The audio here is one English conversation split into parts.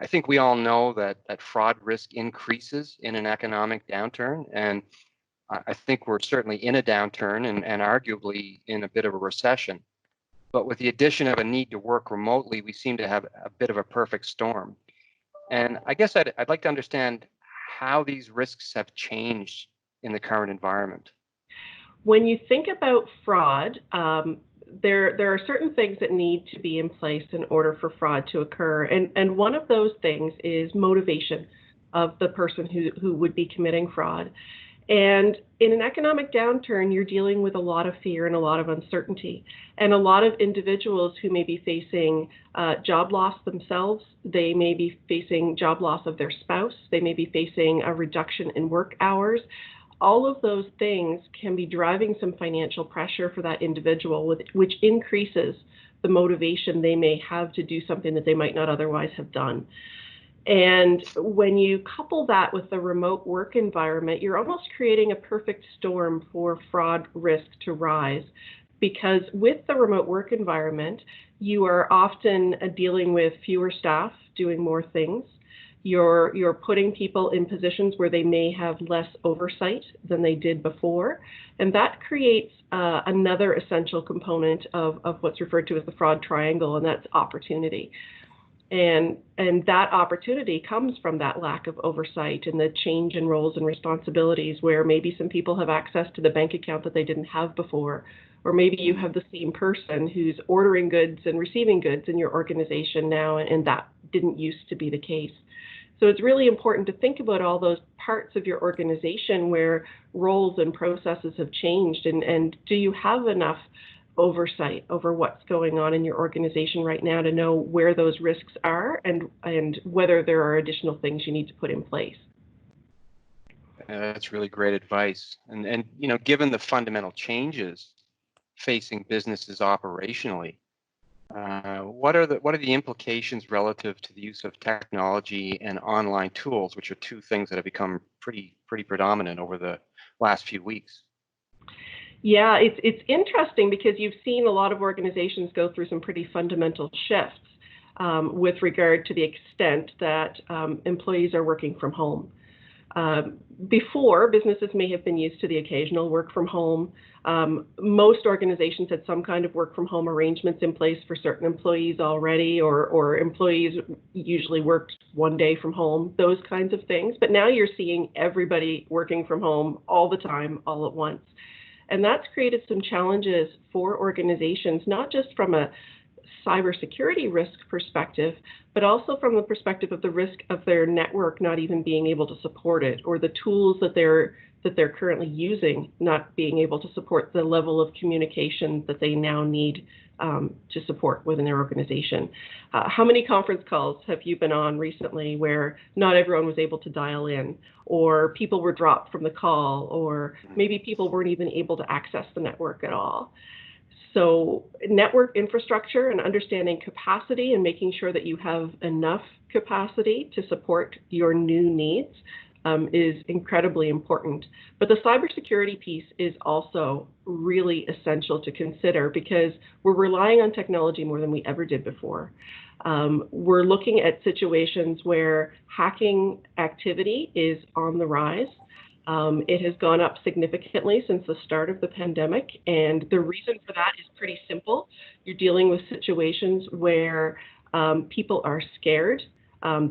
I think we all know that fraud risk increases in an economic downturn, and I think we're certainly in a downturn and arguably in a bit of a recession. But with the addition of a need to work remotely, we seem to have a bit of a perfect storm. And I guess I'd like to understand how these risks have changed in the current environment. When you think about fraud, there are certain things that need to be in place in order for fraud to occur. And one of those things is motivation of the person who would be committing fraud. And in an economic downturn, you're dealing with a lot of fear and a lot of uncertainty. And a lot of individuals who may be facing job loss themselves, they may be facing job loss of their spouse, they may be facing a reduction in work hours. All of those things can be driving some financial pressure for that individual, which increases the motivation they may have to do something that they might not otherwise have done. And when you couple that with the remote work environment, you're almost creating a perfect storm for fraud risk to rise. Because with the remote work environment, you are often dealing with fewer staff doing more things. You're putting people in positions where they may have less oversight than they did before. And that creates another essential component of what's referred to as the fraud triangle, and that's opportunity. And that opportunity comes from that lack of oversight and the change in roles and responsibilities, where maybe some people have access to the bank account that they didn't have before, or maybe you have the same person who's ordering goods and receiving goods in your organization now, and that didn't used to be the case. So it's really important to think about all those parts of your organization where roles and processes have changed, and do you have enough oversight over what's going on in your organization right now to know where those risks are and whether there are additional things you need to put in place. That's really great advice. And you know, given the fundamental changes facing businesses operationally, what are the implications relative to the use of technology and online tools, which are two things that have become pretty predominant over the last few weeks? Yeah, it's interesting because you've seen a lot of organizations go through some pretty fundamental shifts with regard to the extent that employees are working from home. Before, businesses may have been used to the occasional work from home. Most organizations had some kind of work from home arrangements in place for certain employees already, or employees usually worked one day from home, those kinds of things. But now you're seeing everybody working from home all the time, all at once. And that's created some challenges for organizations, not just from a cybersecurity risk perspective, but also from the perspective of the risk of their network not even being able to support it, or the tools that they're currently using not being able to support the level of communication that they now need to support within their organization. How many conference calls have you been on recently where not everyone was able to dial in, or people were dropped from the call, or maybe people weren't even able to access the network at all? So network infrastructure and understanding capacity and making sure that you have enough capacity to support your new needs is incredibly important. But the cybersecurity piece is also really essential to consider, because we're relying on technology more than we ever did before. We're looking at situations where hacking activity is on the rise. It has gone up significantly since the start of the pandemic, and the reason for that is pretty simple. You're dealing with situations where people are scared.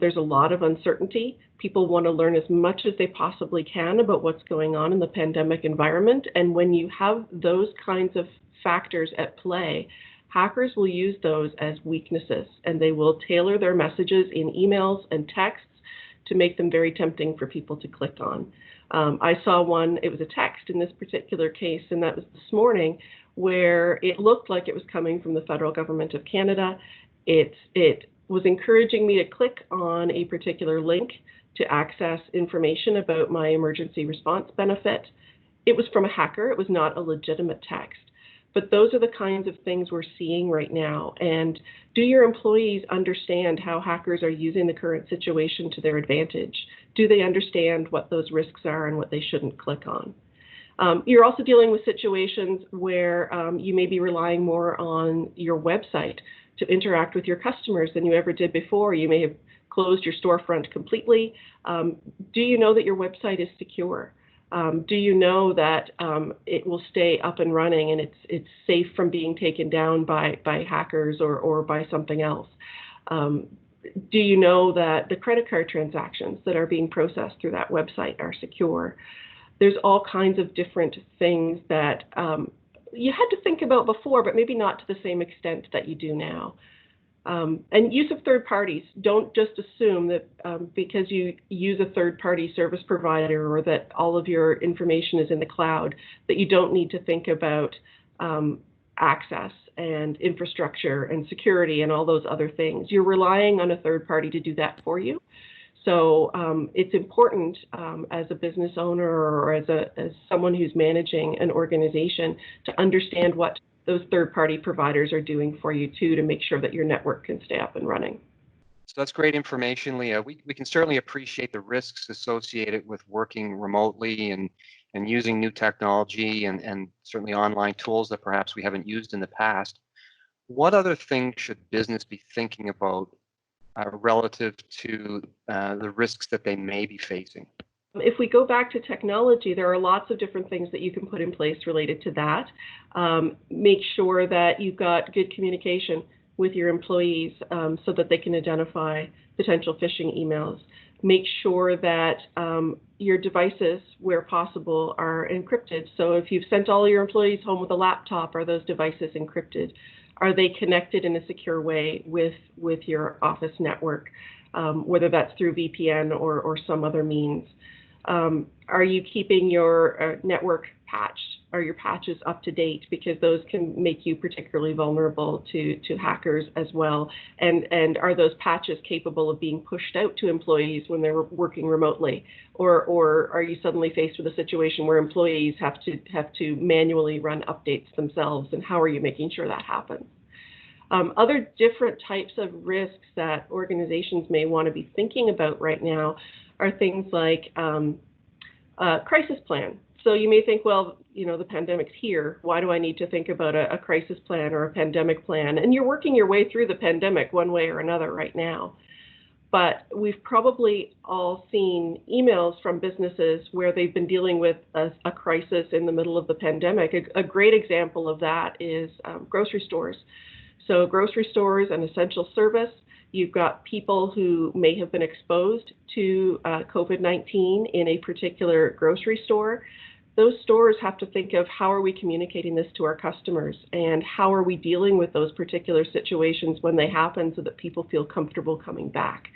There's a lot of uncertainty. People want to learn as much as they possibly can about what's going on in the pandemic environment, and when you have those kinds of factors at play, hackers will use those as weaknesses, and they will tailor their messages in emails and texts to make them very tempting for people to click on. I saw one, it was a text in this particular case, and that was this morning, where it looked like it was coming from the federal government of Canada. It was encouraging me to click on a particular link to access information about my emergency response benefit. It was from a hacker. It was not a legitimate text. But those are the kinds of things we're seeing right now. And do your employees understand how hackers are using the current situation to their advantage? Do they understand what those risks are and what they shouldn't click on? You're also dealing with situations where you may be relying more on your website to interact with your customers than you ever did before. You may have closed your storefront completely. Do you know that your website is secure? Do you know that it will stay up and running and it's safe from being taken down by hackers or by something else? Do you know that the credit card transactions that are being processed through that website are secure? There's all kinds of different things that you had to think about before, but maybe not to the same extent that you do now. And use of third parties. Don't just assume that because you use a third-party service provider or that all of your information is in the cloud, that you don't need to think about access and infrastructure and security and all those other things. You're relying on a third party to do that for you. So it's important as a business owner or as someone who's managing an organization to understand what those third-party providers are doing for you too, to make sure that your network can stay up and running. So that's great information, Leah. We can certainly appreciate the risks associated with working remotely and using new technology and certainly online tools that perhaps we haven't used in the past. What other things should business be thinking about relative to the risks that they may be facing? If we go back to technology, there are lots of different things that you can put in place related to that. Make sure that you've got good communication with your employees so that they can identify potential phishing emails. Make sure that your devices, where possible, are encrypted. So if you've sent all your employees home with a laptop, are those devices encrypted? Are they connected in a secure way with your office network, whether that's through VPN or some other means? Are you keeping your network patched? Are your patches up to date? Because those can make you particularly vulnerable to hackers as well. And are those patches capable of being pushed out to employees when they're working remotely? Or are you suddenly faced with a situation where employees have to manually run updates themselves? And how are you making sure that happens? Other different types of risks that organizations may want to be thinking about right now are things like crisis plan. So you may think, well, the pandemic's here. Why do I need to think about a crisis plan or a pandemic plan? And you're working your way through the pandemic one way or another right now. But we've probably all seen emails from businesses where they've been dealing with a crisis in the middle of the pandemic. A great example of that is grocery stores. So grocery stores, an essential service. You've got people who may have been exposed to COVID-19 in a particular grocery store. Those stores have to think of how are we communicating this to our customers and how are we dealing with those particular situations when they happen so that people feel comfortable coming back.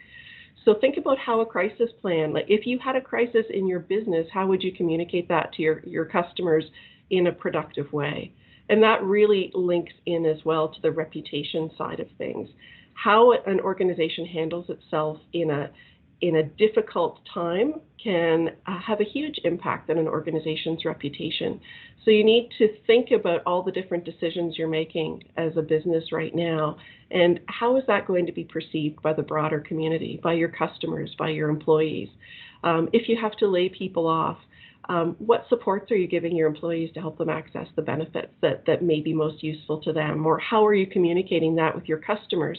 So think about how a crisis plan, like if you had a crisis in your business, how would you communicate that to your customers in a productive way? And that really links in as well to the reputation side of things. How an organization handles itself in a difficult time can have a huge impact on an organization's reputation. So you need to think about all the different decisions you're making as a business right now, and how is that going to be perceived by the broader community, by your customers, by your employees? If you have to lay people off, what supports are you giving your employees to help them access the benefits that may be most useful to them? Or how are you communicating that with your customers?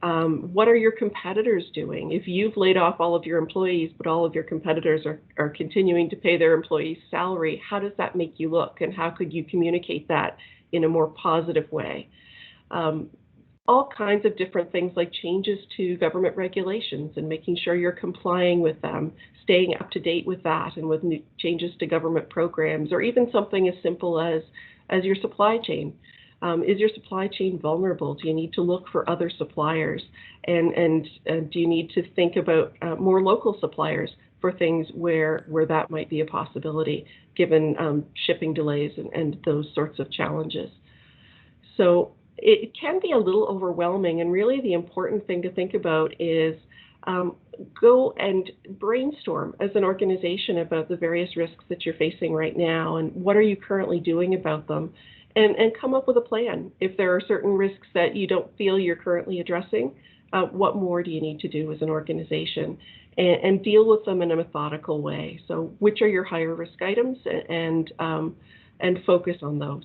What are your competitors doing? If you've laid off all of your employees, but all of your competitors are continuing to pay their employees' salary, how does that make you look? And how could you communicate that in a more positive way? All kinds of different things like changes to government regulations and making sure you're complying with them, staying up to date with that and with new changes to government programs, or even something as simple as your supply chain. Is your supply chain vulnerable? Do you need to look for other suppliers? And do you need to think about more local suppliers for things where that might be a possibility, given shipping delays and those sorts of challenges? So it can be a little overwhelming, and really the important thing to think about is go and brainstorm as an organization about the various risks that you're facing right now and what are you currently doing about them, and come up with a plan. If there are certain risks that you don't feel you're currently addressing, what more do you need to do as an organization, and deal with them in a methodical way. So which are your higher risk items, and focus on those.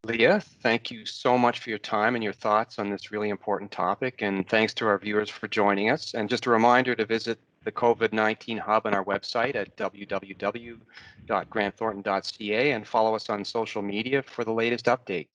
Leah, thank you so much for your time and your thoughts on this really important topic. And thanks to our viewers for joining us. And just a reminder to visit the COVID-19 Hub on our website at www.grantthornton.ca and follow us on social media for the latest updates.